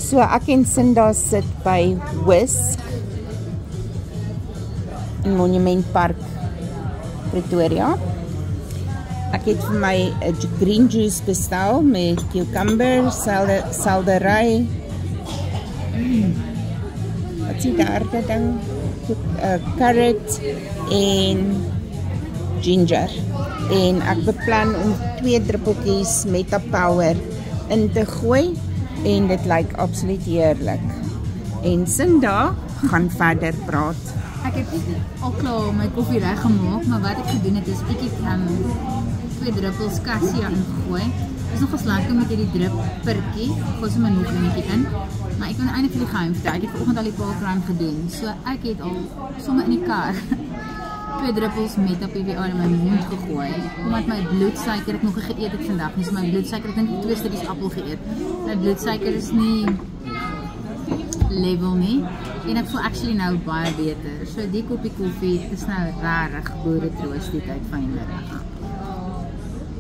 So ek en Sinda sit by Whisk in Monument Park, Pretoria. Ek het vir my 'n green juice bestel met cucumber, seldery. Wat is die derde ding? Carrot en ginger. En ek beplan om 2 druppeltjies Meta Power in te gooi en dit lyk absoluut heerlik. En Sinda gaan verder praat. Ek het al klaar my koffie reg gemaak, maar wat ek gedoen het is ek het 2 druppels cassia ingegooi. Dit is nogals lekker met hierdie druppertjie. Ek gooi sommer nog 'n bietjie in. Maar ek wil eintlik vir die geheim vertel. Ek het vanoggend al die parkrun gedoen. So ek het al sommer in die kar 2 druppels Meta PVR in my mond gegooi. Omdat my bloedsuiker ek nog geëet het vandag nie. So my bloedsuiker, ek dink 2 stukkies appel geëet. My bloedsuiker is nie level nie. En ek voel actually nou baie beter. So die koppie koffie is nou regtig boere troos die tyd van die middag.